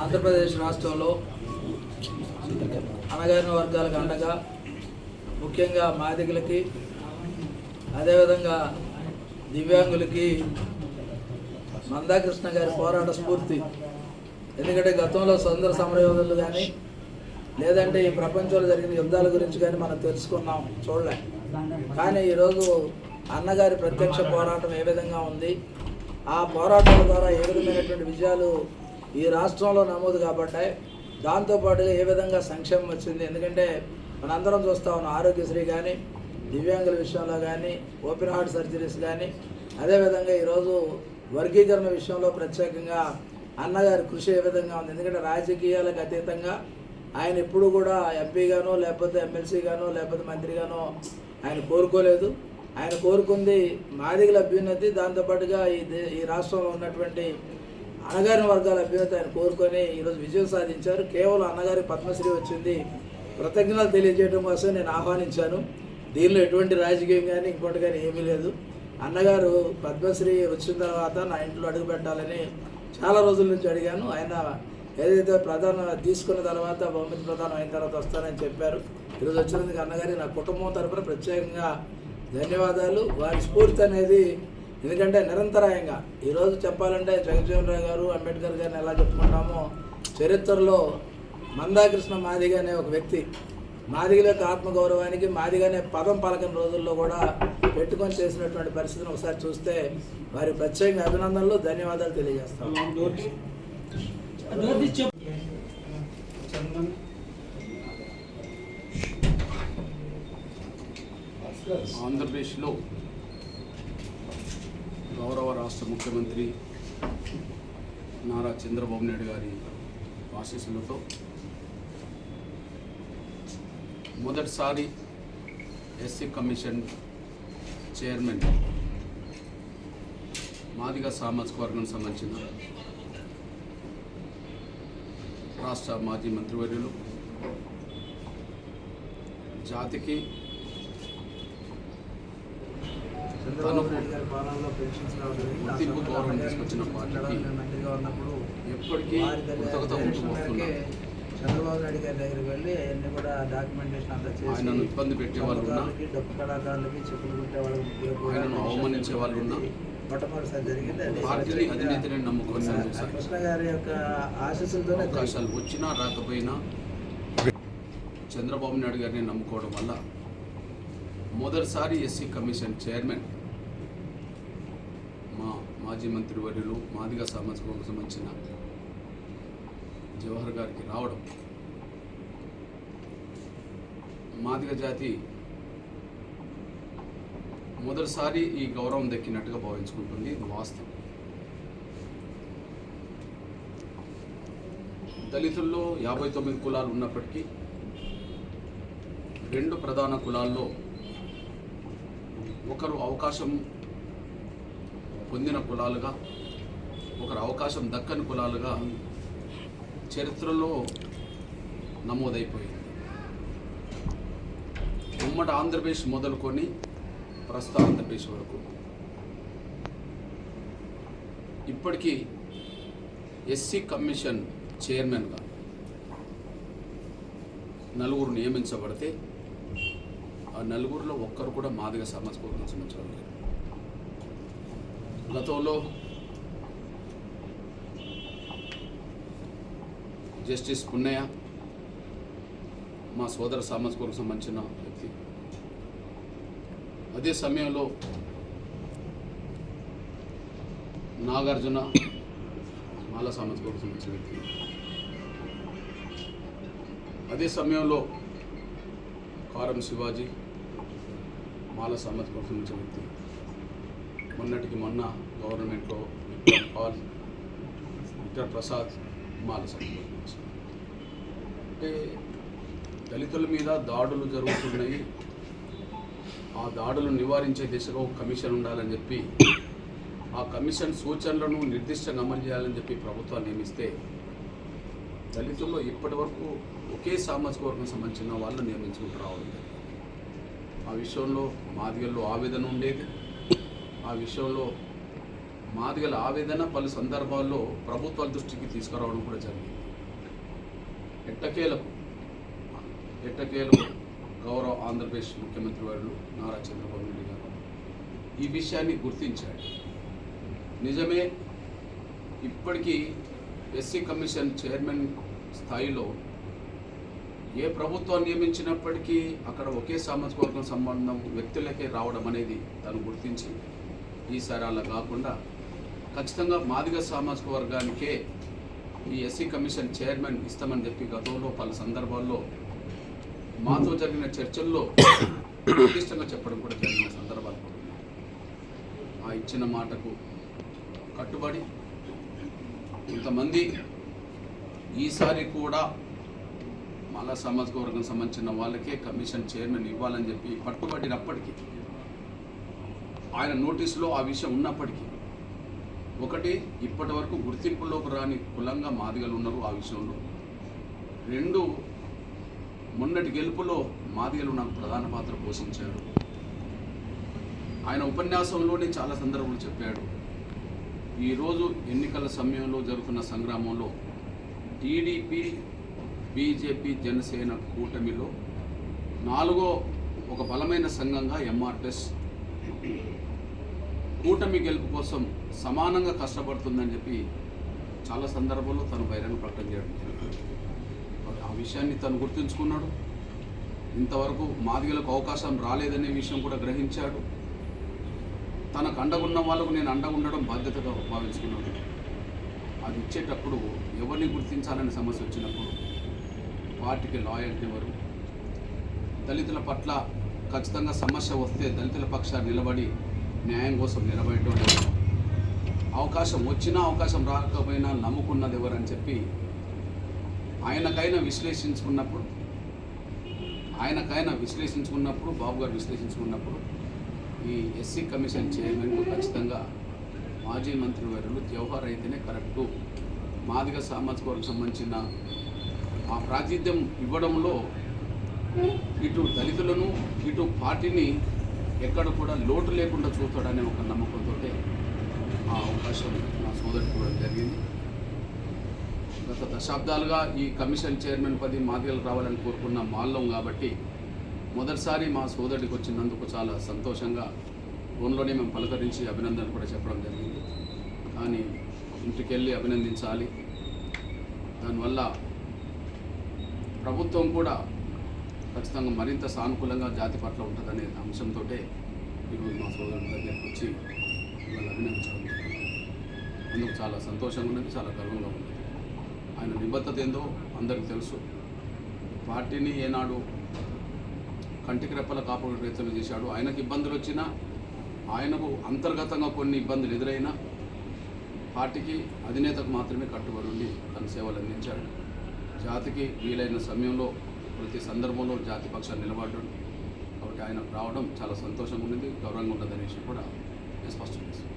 ఆంధ్రప్రదేశ్ రాష్ట్రంలో అణగారిన వర్గాలకు అండగా ముఖ్యంగా మాదిగలకి అదేవిధంగా దివ్యాంగులకి మందాకృష్ణ గారి పోరాట స్ఫూర్తి. ఎందుకంటే గతంలో స్వతంత్ర సమరయోధులు కానీ లేదంటే ఈ ప్రపంచంలో జరిగిన యుద్ధాల గురించి కానీ మనం తెలుసుకున్నాం, చూడలేం. కానీ ఈరోజు అన్నగారి ప్రత్యక్ష పోరాటం ఏ విధంగా ఉంది, ఆ పోరాటాల ద్వారా ఏ విధమైనటువంటి విజయాలు ఈ రాష్ట్రంలో నమోదు కాబడ్డాయి, దాంతోపాటుగా ఏ విధంగా సంక్షేమం వచ్చింది. ఎందుకంటే మనందరం చూస్తూ ఉన్నాం, ఆరోగ్యశ్రీ కానీ దివ్యాంగుల విషయంలో కానీ ఓపెన్ హార్ట్ సర్జరీస్ కానీ అదేవిధంగా ఈరోజు వర్గీకరణ విషయంలో ప్రత్యేకంగా అన్నగారి కృషి ఏ విధంగా ఉంది. ఎందుకంటే రాజకీయాలకు అతీతంగా ఆయన ఎప్పుడు కూడా ఎంపీగానో లేకపోతే ఎమ్మెల్సీగానో లేకపోతే మంత్రిగానో ఆయన కోరుకోలేదు. ఆయన కోరుకుంది మాదిగల అభ్యున్నతి, దాంతోపాటుగా ఈ రాష్ట్రంలో ఉన్నటువంటి అణగారిన వర్గాల అభ్యున్నతి ఆయన కోరుకొని ఈరోజు విజయం సాధించారు. కేవలం అన్నగారి పద్మశ్రీ వచ్చింది, కృతజ్ఞతలు తెలియజేయడం కోసం నేను ఆహ్వానించాను. దీనిలో ఎటువంటి రాజకీయం కానీ ఇంకోటి కానీ ఏమీ లేదు. అన్నగారు పద్మశ్రీ వచ్చిన తర్వాత నా ఇంట్లో అడుగు పెట్టాలని చాలా రోజుల నుంచి అడిగాను. ఆయన ఏదైతే ప్రధాన తీసుకున్న తర్వాత బహుమతి ప్రధానం అయిన తర్వాత వస్తానని చెప్పారు. ఈరోజు వచ్చినందుకు అన్నగారి నా కుటుంబం తరపున ప్రత్యేకంగా ధన్యవాదాలు. వారి స్ఫూర్తి అనేది ఎందుకంటే నిరంతరాయంగా ఈరోజు చెప్పాలంటే జగజ్జీవన్ రావు గారు, అంబేద్కర్ గారిని ఎలా చెప్పుకుంటామో, చరిత్రలో మందాకృష్ణ మాదిగ అనే ఒక వ్యక్తి మాదిగల యొక్క ఆత్మగౌరవానికి మాదిగనే పదం పలకని రోజుల్లో కూడా పెట్టుకొని చేసినటువంటి పరిస్థితిని ఒకసారి చూస్తే వారి ప్రత్యేకంగా అభినందనలు, ధన్యవాదాలు తెలియజేస్తాం. ఆంధ్రప్రదేశ్లో గౌరవ రాష్ట్ర ముఖ్యమంత్రి నారా చంద్రబాబు నాయుడు గారి ఆశీస్సులతో మొదటిసారి ఎస్సీ కమిషన్ చైర్మన్ మాదిగ సామాజిక వర్గానికి సంబంధించిన రాష్ట్ర మాజీ మంత్రివర్యులు, జాతికి గుర్తింపు గౌరవం తీసుకొచ్చిన పార్టీకి ఎప్పటికీ కృతజ్ఞత ఉంటూ వస్తున్నారు. చంద్రబాబు నాయుడు గారి దగ్గరికి వెళ్ళి అన్ని కూడా డాక్యుమెంటేషన్ అంతా చేసి ఆయనను ఇబ్బంది పెట్టే వాళ్ళు ఉన్నా, డప్పు కళాకారులకి చెప్పులు కుట్టే వాళ్ళకి ఆయనను అవమానించే వాళ్ళు ఉన్నా మొట్టమొదటిసారి జరిగింది. పార్టీని అధినేతని నమ్ముకొని కృష్ణ గారి యొక్క ఆశీస్సులతోనే అవకాశాలు వచ్చినా రాకపోయినా చంద్రబాబు నాయుడు గారిని నమ్ముకోవడం వల్ల మొదటిసారి ఎస్సీ కమిషన్ చైర్మన్ మా మాజీ మంత్రివర్యులు మాదిగ సామాజిక వర్గం సంబంధించిన జవహర్ గారికి రావడం మాదిగ జాతి మొదటిసారి ఈ గౌరవం దక్కినట్టుగా భావించుకుంటుంది. ఇది వాస్తవం. దళితుల్లో 59 కులాలు ఉన్నప్పటికీ 2 ప్రధాన కులాల్లో ఒకరు అవకాశం పొందిన కులాలుగా, ఒకరు అవకాశం దక్కని కులాలుగా చరిత్రలో నమోదైపోయింది. ఉమ్మడి ఆంధ్రప్రదేశ్ మొదలుకొని ప్రస్తుత ఆంధ్రప్రదేశ్ వరకు ఇప్పటికీ ఎస్సీ కమిషన్ చైర్మన్గా 4 నియమించబడితే ఆ 4లో ఒక్కరు కూడా మాదిగ సామాజిక వర్గం సంబంధించిన లేరు. గతంలో జస్టిస్ పున్నయ్య మా సోదర సామాజిక వర్గం సంబంధించిన వ్యక్తి. అదే సమయంలో నాగార్జున మాల సామాజిక వర్గం సంబంధించిన వ్యక్తి. అదే సమయంలో కారం శివాజీ మాల సామాజిక వర్గం సంబంధించిన వ్యక్తి. మొన్నటికి మొన్న గవర్నమెంట్లో విక్టర్ పాల్, విక్టర్ ప్రసాద్ మాల సామాజిక వర్గం. అంటే దళితుల మీద దాడులు జరుగుతున్నాయి, ఆ దాడులు నివారించే దిశగా ఒక కమిషన్ ఉండాలని చెప్పి, ఆ కమిషన్ సూచనలను నిర్దిష్టంగా అమలు చేయాలని చెప్పి ప్రభుత్వాన్ని నియమిస్తే దళితుల్లో ఇప్పటి వరకు ఒకే సామాజిక వర్గం సంబంధించిన వాళ్ళని నియమించుకుంటూ రావడం. ఆ విషయంలో మాదిగల్లో ఆవేదన ఉండేది, ఆ విషయంలో మాదిగల ఆవేదన పలు సందర్భాల్లో ప్రభుత్వాల దృష్టికి తీసుకురావడం కూడా జరిగింది. ఎట్టకేలకు గౌరవ ఆంధ్రప్రదేశ్ ముఖ్యమంత్రి వర్యులు నారా చంద్రబాబు నాయుడు గారు ఈ విషయాన్ని గుర్తించాడు. నిజమే, ఇప్పటికీ ఎస్సీ కమిషన్ చైర్మన్ స్థాయిలో ఏ ప్రభుత్వాన్ని నియమించినప్పటికీ అక్కడ ఒకే సామాజిక వర్గం సంబంధం వ్యక్తులకే రావడం అనేది తను గుర్తించి ఈసారి అలా కాకుండా ఖచ్చితంగా మాదిగ సామాజిక వర్గానికే ఈ ఎస్సీ కమిషన్ చైర్మన్ ఇస్తామని చెప్పి గతంలో పలు సందర్భాల్లో మాతో జరిగిన చర్చల్లో నిర్దిష్టంగా చెప్పడం కూడా జరిగిన సందర్భాలు కూడా ఉన్నాయి. ఆ ఇచ్చిన మాటకు కట్టుబడి కొంతమంది ఈసారి కూడా మాలా సామాజిక వర్గం సంబంధించిన వాళ్ళకే కమిషన్ చైర్మన్ ఇవ్వాలని చెప్పి పట్టుబడినప్పటికీ, ఆయన నోటీసులో ఆ విషయం ఉన్నప్పటికీ, ఒకటి, ఇప్పటి వరకు గుర్తింపులోకి రాని కులంగా మాదిగలు ఉన్నారు ఆ విషయంలో. రెండు, మొన్నటి గెలుపులో మాదిగలు నాకు ప్రధాన పాత్ర పోషించారు. ఆయన ఉపన్యాసంలోనే చాలా సందర్భాలు చెప్పాడు. ఈరోజు ఎన్నికల సమయంలో జరుగుతున్న సంగ్రామంలో టీడీపీ, బీజేపీ, జనసేన కూటమిలో నాలుగో ఒక బలమైన సంఘంగా ఎంఆర్పిఎస్ కూటమి గెలుపు కోసం సమానంగా కష్టపడుతుందని చెప్పి చాలా సందర్భాల్లో తను బహిరంగ ప్రకటన చేయడం జరిగింది. ఆ విషయాన్ని తను గుర్తుంచుకున్నాడు. ఇంతవరకు మాదిగలకు అవకాశం రాలేదనే విషయం కూడా గ్రహించాడు. తనకు అండగున్న వాళ్ళకు నేను అండగా ఉండడం బాధ్యతగా భావించుకున్నాడు. అది ఇచ్చేటప్పుడు ఎవరిని గుర్తించాలనే సమస్య వచ్చినప్పుడు పార్టీకి లాయల్టీ ఎవరు, దళితుల పట్ల ఖచ్చితంగా సమస్య వస్తే దళితుల పక్షాన్ని నిలబడి న్యాయం కోసం నిలబడేటోడు, అవకాశం వచ్చినా అవకాశం రాకపోయినా నమ్ముకున్నది ఎవరని చెప్పి ఆయనకైనా విశ్లేషించుకున్నప్పుడు బాబు గారు విశ్లేషించుకున్నప్పుడు ఈ ఎస్సీ కమిషన్ చైర్మన్కు ఖచ్చితంగా మాజీ మంత్రి వర్యులు జవహర్ అయితేనే కరెక్టు. మాదిగ సామాజిక వర్గం సంబంధించిన ఆ ప్రాతినిధ్యం ఇవ్వడంలో ఇటు దళితులను ఇటు పార్టీని ఎక్కడ కూడా లోటు లేకుండా చూస్తాడనే ఒక నమ్మకంతో ఆ అవకాశం నా సోదరుడికి కూడా జరిగింది. గత దశాబ్దాలుగా ఈ కమిషన్ చైర్మన్ పది మాదిగలు రావాలని కోరుకున్న మాల్లం కాబట్టి మొదటిసారి మా సోదరుడికి వచ్చినందుకు చాలా సంతోషంగా ఫోన్లోనే మేము పలకరించి అభినందనలు కూడా చెప్పడం జరిగింది. కానీ ఇంటికి వెళ్ళి అభినందించాలి. దానివల్ల ప్రభుత్వం కూడా ఖచ్చితంగా మరింత సానుకూలంగా జాతి పట్ల ఉంటుందనే అంశంతో ఈరోజు మా సోదరుడి దగ్గరికి వచ్చి వాళ్ళు అభినందించడం జరిగింది. అందుకు చాలా సంతోషంగా ఉన్నది, చాలా గర్వంగా ఉన్నది. ఆయన నిబద్ధత ఏందో అందరికీ తెలుసు. పార్టీని ఏనాడు కంటికి రెప్పల కాపాడు రైతులు చేశాడు. ఆయనకు ఇబ్బందులు వచ్చినా, ఆయనకు అంతర్గతంగా కొన్ని ఇబ్బందులు ఎదురైనా పార్టీకి అధినేతకు మాత్రమే కట్టుబడి ఉండి తన సేవలు అందించాడు. జాతికి వీలైన సమయంలో ప్రతి సందర్భంలో జాతి పక్షాన్ని నిలబడ్డాడు. కాబట్టి ఆయనకు రావడం చాలా సంతోషంగా ఉన్నది, గౌరవంగా ఉన్నదనే విషయం కూడా నేను స్పష్టం చేస్తాను.